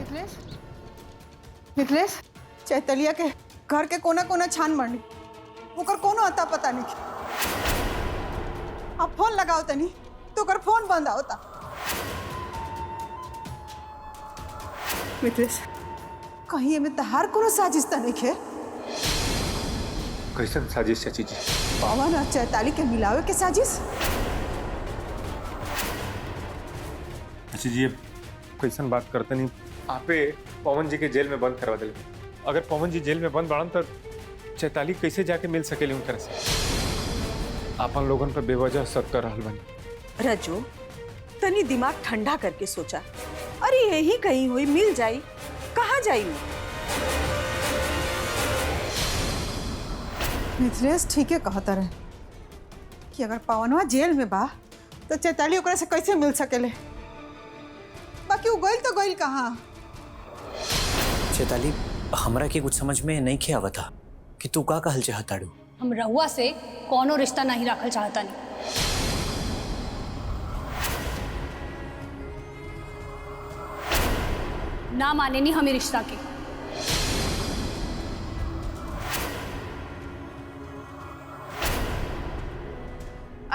मिथिलेश मिथिलेश चैतलिया के घर के कोना कोना छान मारनी ओकर कोनो अता पता नहीं। अब फोन लगाओ तनी तो ओकर फोन बंद होता। मिथिलेश कहीं एमे तहार कोनो साजिश त नहीं है? कैसन साजिश चाची जी? पवन और चैताली के मिलावे के साजिश? चाची जी कैसन बात करते नहीं। आपे पवन जी के जेल में बंद करवा दिले। अगर पवन जी जेल में बंद बाड़न तो चैताली कैसे जाके मिल सकेली उनकर से? आपन लोगन पर बेवजह शक कर रहल बानी। रजो तनी दिमाग ठंडा करके सोचा। अरे यही कहीं हुई मिल जाई, कहाँ जाई? मिथिलेश ठीक है कहता रहे कि अगर पवनवा जेल में बा तो चैताली ओकरा से कैसे मिल सकेले। बाकी वो गइल तो गइल कहाँ? चैताली हमरा के कुछ समझ में नहीं खे आवत था कि तू का कहल चाहताड़ू। हम रहुआ से कोनो रिश्ता नहीं रखल चाहता नहीं। ना माने नहीं हमें रिश्ता के।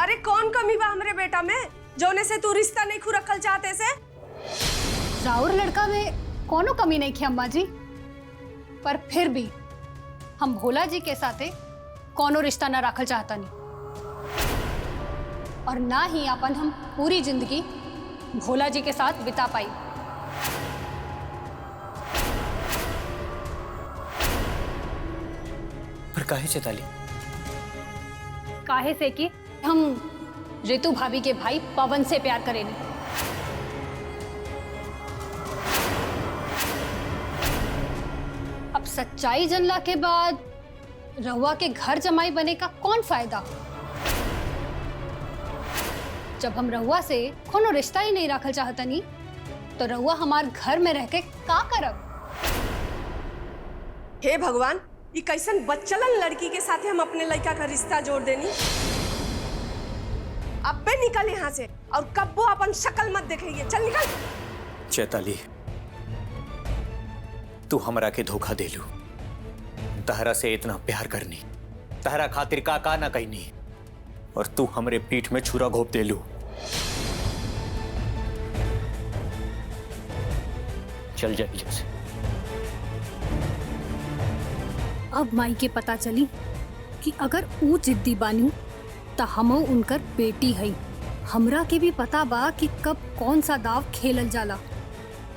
अरे कौन कमी बा हमरे बेटा में जोने से तू रिश्ता नहीं खू रखल चाहते से? राउर लड़का में कोनो कमी नहीं थी अम्मा जी, पर फिर भी हम भोला जी के साथे कोनो रिश्ता ना रखल चाहता नहीं और ना ही अपन हम पूरी जिंदगी भोला जी के साथ बिता पाई। पर काहे चैताली? काहे से कि हम रितु भाभी के भाई पवन से प्यार करेंगे। अब सच्चाई जानला के बाद रहुआ के घर जमाई बने का कौन फायदा? जब हम रहुआ से कोनो रिश्ता ही नहीं रखल चाहता नहीं तो रहुआ हमार घर में रह के का करब? हे भगवान, ये कैसन बच्चलन लड़की के साथ हम अपने लड़का का रिश्ता जोड़ देनी। अब बे निकल यहाँ से और कब्बो अपन शक्ल मत दिखाइए। चल निकल। चैताली तू हमरा के धोखा देलू। तहरा से इतना प्यार करनी, तहरा खातिर का ना कहनी, और तू हमरे पीठ में छुरा घोप देलू। चल जा इधर से। अब माई के पता चली कि अगर ऊ जिद्दी बानी तो हमो उनकर बेटी है। हमरा के भी पता बा कि कब कौन सा दाव खेलल जाला।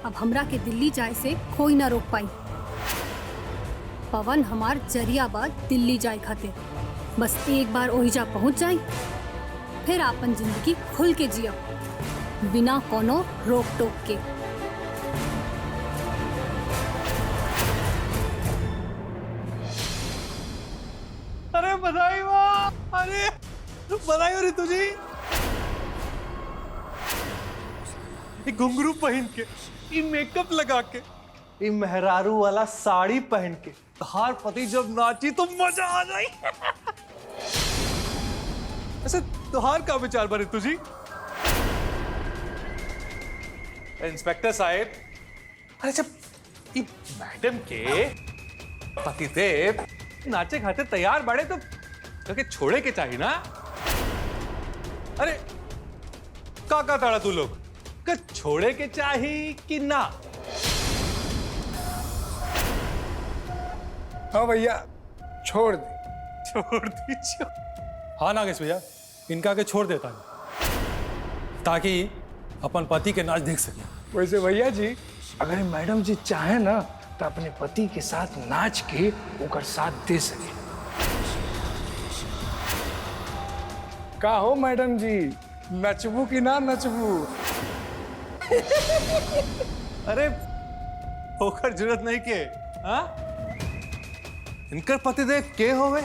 अब हमरा के दिल्ली जाए से कोई ना रोक पाई। पवन हमार जरिया बा दिल्ली जाए खातिर। बस एक बार ओहिजा पहुंच जाए फिर आपन जिंदगी खुल के जिया बिना कोनो रोक टोक के। अरे बधाई वाह! अरे बधाई हो रितु जी। ये घुंघरू पहन के, ये मेकअप लगा के, ये मेहरारू वाला साड़ी पहन के हार पति जब नाची तो मजा आ जाए। ऐसे त्योहार का विचार बा रितु जी? इंस्पेक्टर साहब, अरे जब ये मैडम के पतिदेव नाचे खातिर तैयार बड़े तो छोड़े के चाहिए ना। अरे का ताड़ा तू लोग का छोड़े के चाहिए कि ना? हाँ भैया छोड़ दे। छोड़ दीजिए। हाँ नागेश भैया, इनका के छोड़ देता है ताकि अपन पति के नाच देख सके। वैसे भैया जी अगर मैडम जी चाहे ना तो अपने पति के साथ नाच के ओकर साथ दे सके। का हो मैडम जी, नचबू कि ना नचबू? अरे होकर जरूरत नहीं के। हाँ इनकर पतिदेव के होवे?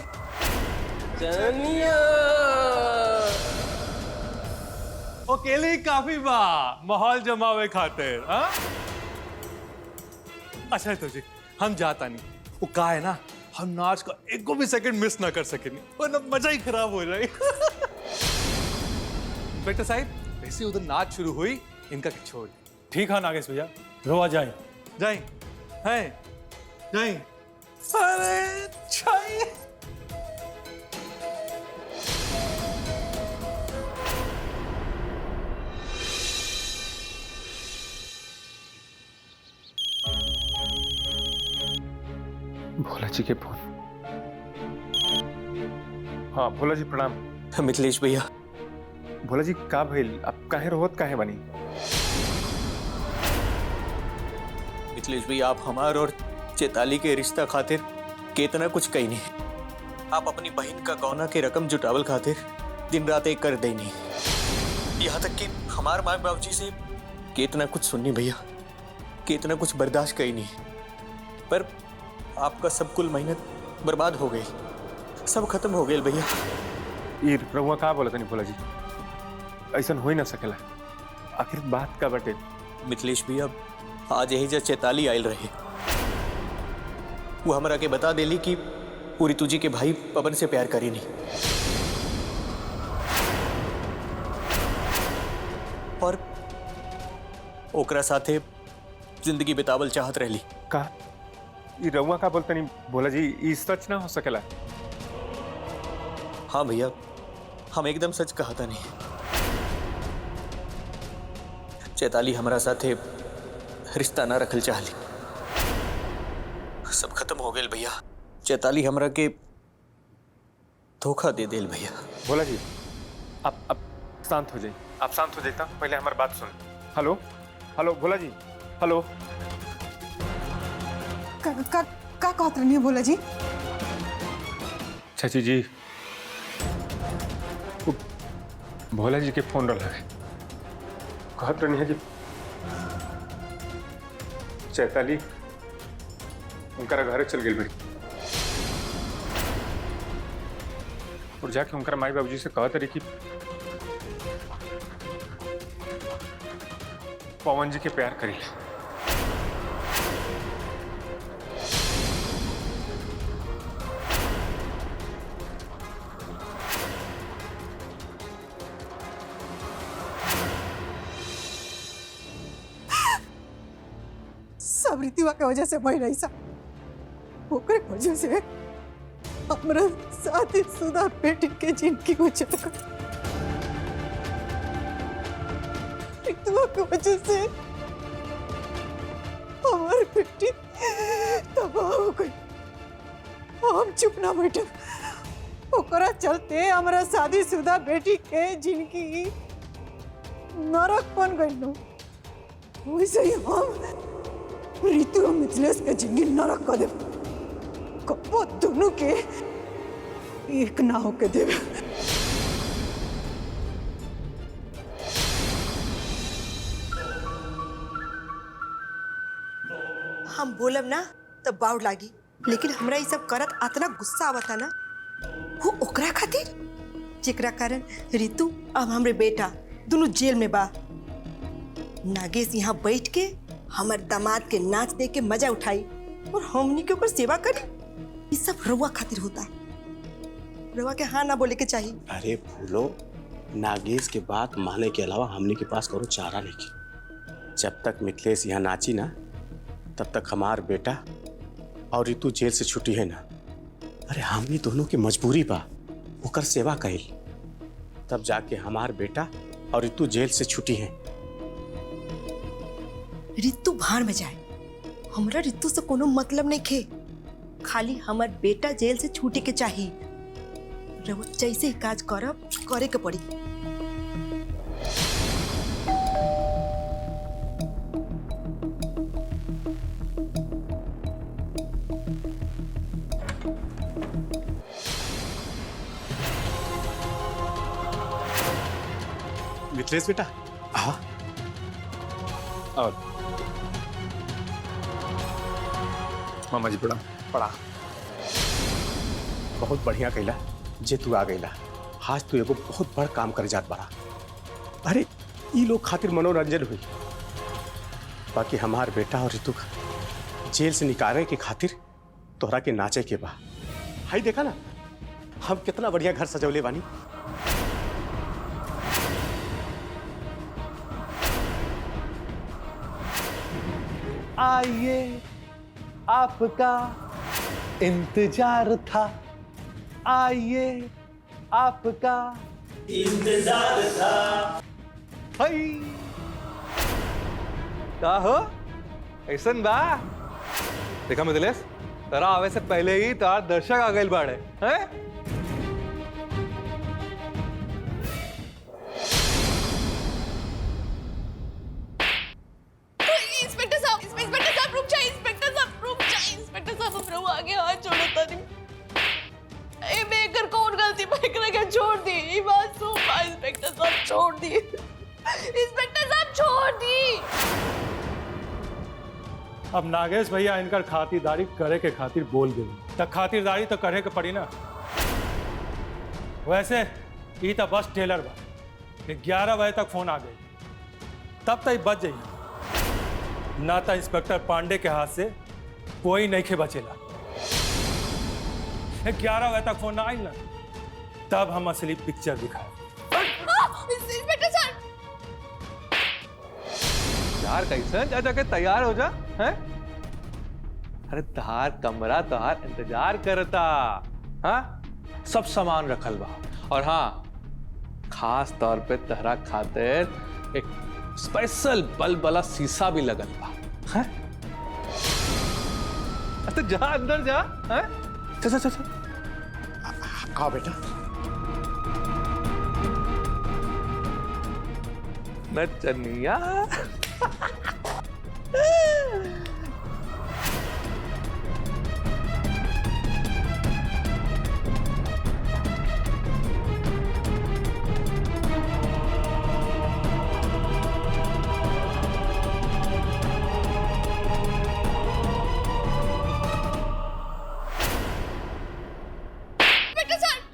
अकेले ही काफी बा माहौल जमावे खातिर। हाँ अच्छा तो जी हम जाता नहीं। वो का है ना, हम नाच का एक को भी सेकंड मिस ना कर सके नहीं, वरना मजा ही खराब हो जाए। इंस्पेक्टर साहब वैसे उधर नाच शुरू हुई, इनका छोड़। ठीक है नागेश भैया, रोआ जाए जाई है जाई अरे जाई भोला जी के फोन। हाँ भोला जी प्रणाम। मिथिलेश भैया, भोला जी का भइल? अब काहे रोहत काहे बनी? मिथिलेश भैया, आप हमार और चैताली के रिश्ता खातिर केतना कुछ कही नहीं। आप अपनी बहन का गौना के रकम जुटावल खातिर दिन रात एक कर देनी। यहाँ तक कि हमार माँ बाप जी से केतना कुछ सुननी भैया, केतना कुछ बर्दाश्त कही नहीं। पर आपका सब कुल मेहनत बर्बाद हो गई, सब खत्म हो गया भैया। ये रउआ का बोला तनी भोला जी? ऐसा हो ही ना सकेला। आखिर बात का बटे? मिथिलेश भैया, आज यही जब चैताली आयल रहे, वो हमरा के बता देली कि वो ऋतु जी के भाई पवन से प्यार करी नहीं, और ओकरा साथे जिंदगी बितावल चाहत रहली। का ये रउआ का बोलता नहीं भोला जी? ये सच ना हो सकेला। हाँ भैया, हम एकदम सच कहा था नहीं। चैताली हमारा साथे रिश्ता ना रखल चाहली, सब खत्म हो गए भैया। चैताली हमरा के धोखा दे देल भैया। भोला जी आप शांत हो जाइए, आप शांत हो जाइए। पहले हमारी बात सुन। Hello hello Bhola ji, hello. का कहत रहनी है भोला जी? चाची जी, वो भोला जी के फोन रहा है, कहत रहनी है कि चैताली उनका घर चल गई भाई, और जाके उनका माई बाबूजी से कहत रही कि पवन जी के प्यार करी। सब रीतिवा के वजह से भई रही सा, ओकरे वजह से हमरा शादीशुदा बेटी के जिंदगी उजड़ गई। रीतिवा के वजह से हमारी बेटी तबाह हो गई। हम चुप ना बैठे, ओकरा चलते हमारा शादीशुदा बेटी के जिंदगी नरक बन गई। वैसे ही हम ऋतु और मिथिलेश के जिंदगी नरक कर देव, कबो दोनों के एक ना होके देव। हम बोलब ना तब बाउड लागी, लेकिन हमरा ये सब करत इतना गुस्सा आवता ना, वो ओकरा खातिर जेकरा कारण ऋतु अब हमरे बेटा दोनों जेल में बा। नागेश यहाँ बैठ के हमारे दामाद के नाच देख के मजा उठाई और हमनी के ऊपर सेवा करी। ये सब रउआ खातिर होता है, रउआ के हाँ ना बोले के चाहिए। अरे फूलो, नागेश के बात माने के अलावा हमने के पास करो चारा नहीं। जब तक मिथिलेश यहाँ नाची ना, तब तक हमार बेटा और ऋतु जेल से छुट्टी है ना। अरे हमने दोनों की मजबूरी बा ओकर सेवा कही, तब जाके हमार बेटा और ऋतु जेल से छुट्टी है। ऋतु भाड़ में जाए, हमरा ऋतु से कोनो मतलब नहीं खे, खाली हमार बेटा जेल से छूटे के चाहिए। रउआ जैसे ही काज करब करे के पड़ी। मिथिलेश बेटा, हाँ और मामा जी प्रणाम। पड़ा बहुत बढ़िया कैला जे तू आ गईला। आज तू एगो बहुत बड़ काम कर जात बड़ा। अरे ई लोग खातिर मनोरंजन हुई, बाकी हमार बेटा और ऋतु जेल से निकाले के खातिर तोहरा के नाचे के बा। हाई देखा ना हम कितना बढ़िया घर सजौले बानी। आइए आपका इंतजार था, आइए आपका इंतजार था। हाय का हो ऐसन बा? देखा मिथिलेश, तारा आवे से पहले ही तार दर्शक आ गए बाड़े हैं? इंस्पेक्टर साहब रुक जाइए, इंस्पेक्टर साहब रुक जाइए, इंस्पेक्टर साहब हम लोग आगे हाथ जोड़ो तानी। ए बेकर कौन गलती बेकर के छोड़ दी, ये बात सुन, इंस्पेक्टर साहब छोड़ दी, इंस्पेक्टर साहब छोड़ दी। अब नागेश भैया इनकर खातिरदारी करे के खातिर बोल गई, तब खातिरदारी तो करे के पड़ी ना। वैसे ये तो बस टेलर बा, 11 बजे तक फोन आ गई, तब तक बच जाइए ना, तो इंस्पेक्टर पांडे के हाथ से कोई नहीं खे बचेला। 11 बजे तक फोन ना आई ना, तब हम असली पिक्चर दिखाए। इंस्पेक्टर साहब यार कैसे जा जाके तैयार हो जा हैं? अरे तहार कमरा तहार इंतजार करता, हाँ सब सामान रखल बा, और हाँ खास तौर पे तहरा खातिर एक स्पेशल बल्ब वाला शीशा भी लगल बा, हैं? तो जा अंदर जा, हैं? चल चल चल आओ बेटा। नचनिया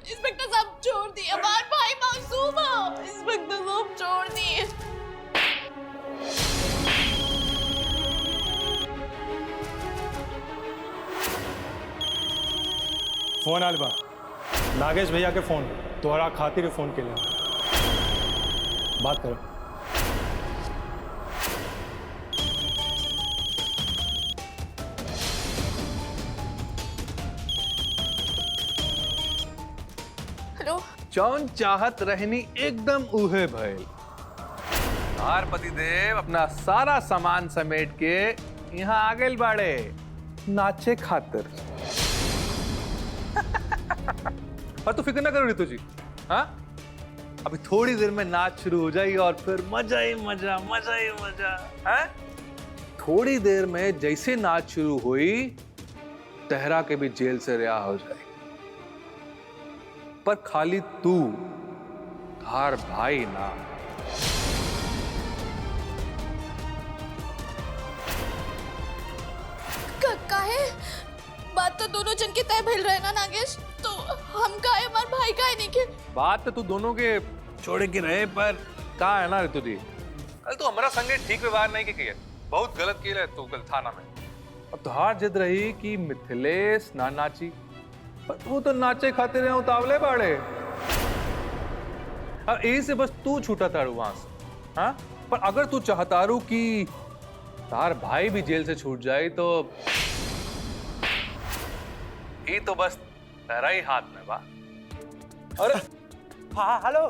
इंस्पेक्टर साहब छोड़ दिए, हमारे भाई मासूम है, इंस्पेक्टर साहब छोड़ दिए। फोन आल बा, नागेश भैया के फोन, तोहरा खातिर फोन के लिए बात करो। हेलो, जौन चाहत रहनी एकदम उहे भइल। तार पतिदेव अपना सारा सामान समेट के यहाँ आ गए बाड़े नाचे खातिर। पर तू फिक्र ना करो रितु जी, हाँ अभी थोड़ी देर में नाच शुरू हो जाएगी और फिर मजा ही मजा, मजा ही मजा, हैं? थोड़ी देर में जैसे नाच शुरू हुई, तहरा के भी जेल से रिहा हो जाएगी, पर खाली तू तार भाई ना। काहे बात तो दोनों जन के तय भइल रहे ना नागेश, तो हम काहे हमार भाई काहे नहीं के? बात तो तू दोनों के छोड़े के रहे, पर कहा है ना ऋतु दी, कल तो हमारा संगे ठीक व्यवहार नहीं किया, बहुत गलत किया है तू कल थाना में। अब तो हार जिद रही कि मिथिलेश ना नाची, पर तू तो नाचे खाते रहे उतावले बाड़े। अब यही से बस तू छूटा तारू वहां से, हाँ? पर अगर तू चाहतारू कि तार भाई भी जेल से छूट जाए, तो ये तो बस तेरा ही हाथ में बा। अरे हाँ हेलो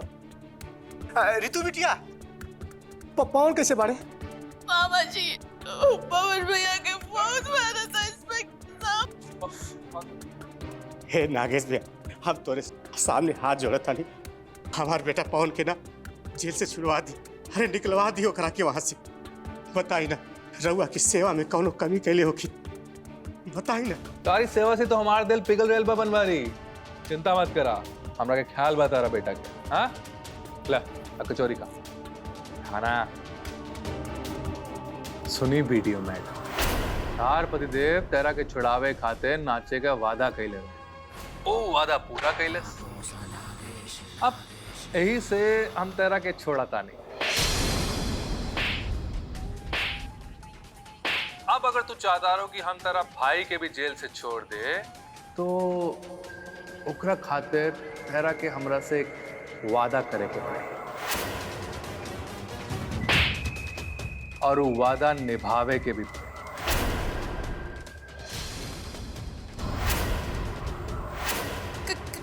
रितु बिटिया, पवन कैसे बाड़े? मामा जी, पवन भैया के बहुत मारा था इंस्पेक्टर साहब। हे नागेश भैया, हम तोरे सामने हाथ जोड़े था, नहीं हमार बेटा पवन के ना जेल से छुड़वा दी, अरे निकलवा दी ओकरा के वहां से। बताई ना रउआ की सेवा में कौनो कमी कैले होखी, बताई ना। तारी सेवा से तो हमारा दिल पिघल रेल बा बनवारी, चिंता मत करा, हमरा के ख्याल बा तारा बेटा के। हाँ ला कचौरी का खाना सुनी वीडियो में तार पतिदेव तेरा के छुड़ावे खाते नाचे का वादा कैले, ओ वादा पूरा कैले। अब यही से हम तेरा के छोड़ाता नहीं। अब अगर तू चाहता रहो कि हम तेरा भाई के भी जेल से छोड़ दे, तो ओकरा खातिर तेरा के हमरा से एक वादा करे के पड़े, और वो वादा निभावे के भी पड़े।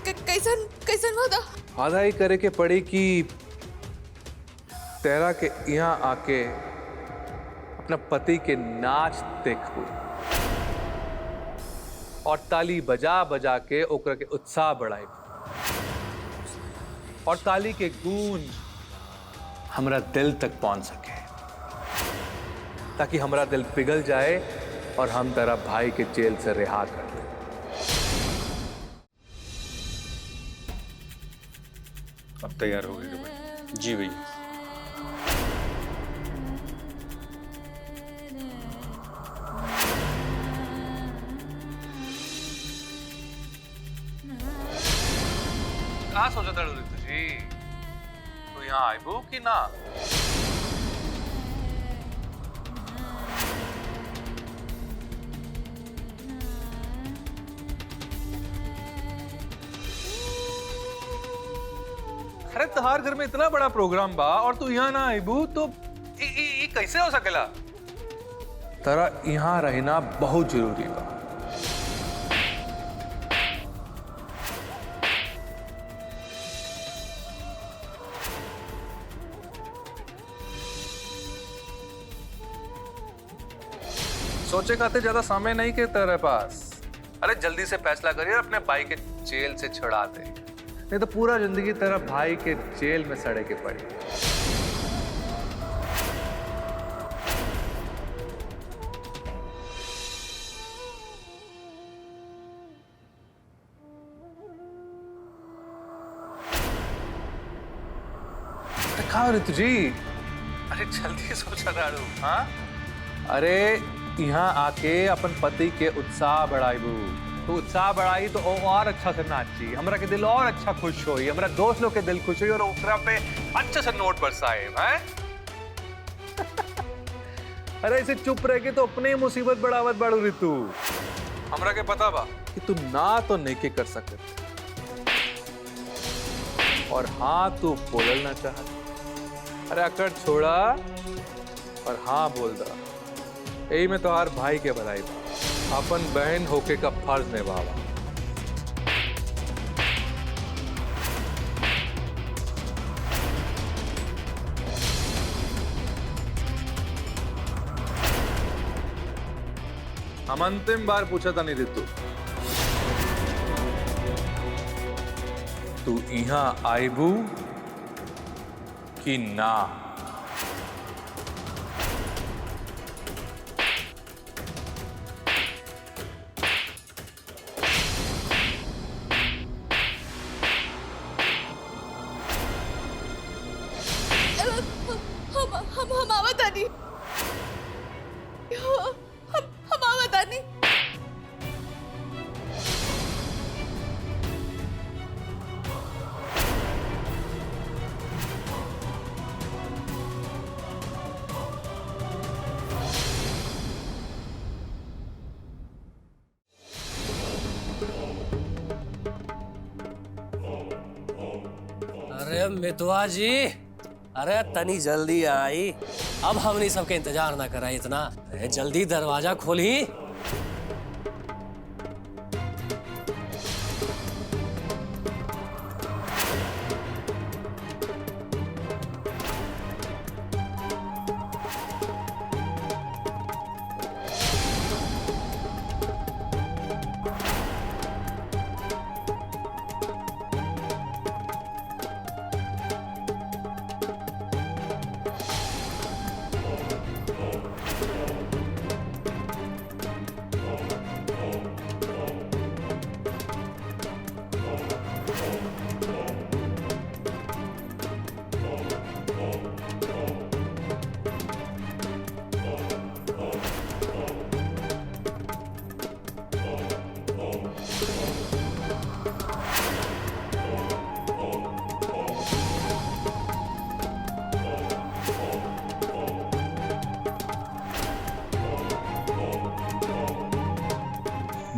कैसन कैसन वादा? वादा ही करे के पड़ी कि तेरा के यहाँ आके अपना पति के नाच देखू और ताली बजा बजा के ओकरा के उत्साह बढ़ाई और ताली के गूंज हमरा दिल तक पहुंच सके ताकि हमरा दिल पिघल जाए और हम तेरा भाई के जेल से रिहा कर दें। अब तैयार हो गए भाई? जी भैया। कहा सोचा था ऋतु जी, तो यहाँ आइबू कि ना? अरे तहार घर में इतना बड़ा प्रोग्राम बा और तू यहाँ ना आइबू तो ई कैसे हो सकेला? तारा यहाँ रहना बहुत जरूरी बा। सोचे खाते ज्यादा समय नहीं के तेरे पास। अरे जल्दी से फैसला करिए, अपने भाई के जेल से छुड़ा दे, नहीं तो पूरा जिंदगी तेरा भाई के जेल में सड़े के पड़ी। कहा ऋतु जी? अरे जल्दी सोचा दारू। हाँ, अरे यहाँ आके अपन पति के उत्साह बढ़ाइबू। तो उत्साह बढ़ाई तो और अच्छा से नाची, हमरा के दिल और अच्छा खुश होई, हमरा दोस्त लोग के दिल खुश होई और ओकरा पे अच्छे से नोट बरसाए हैं। अरे ऐसे चुप रह के तो अपने ही मुसीबत बढ़ावत बाड़ू ऋतु। हमरा के पता बा कि तू ना तो नहीं के कर सके और हाँ तू बोलल ना चाहत। अरे अकड़ छोड़ा और हाँ बोल दा। यही में तो हर भाई के भलाई बा, अपन बहन होके का फर्ज निभावा। हम अंतिम बार पूछा था नहीं ऋतु, तू यहाँ आइबू कि ना? हम आवत आनी। हम आवत आनी। अरे मितवा जी, अरे तनी जल्दी आई। अब हमने सबके इंतजार ना करा इतना। अरे जल्दी दरवाजा खोली।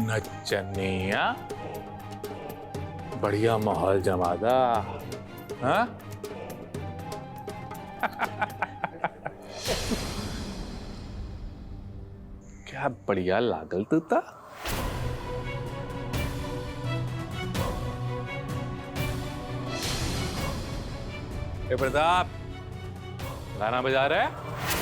नचनिया, बढ़िया माहौल जमादा। हाँ? क्या बढ़िया लागल तू ता। ए प्रताप गाना बजा रहा है?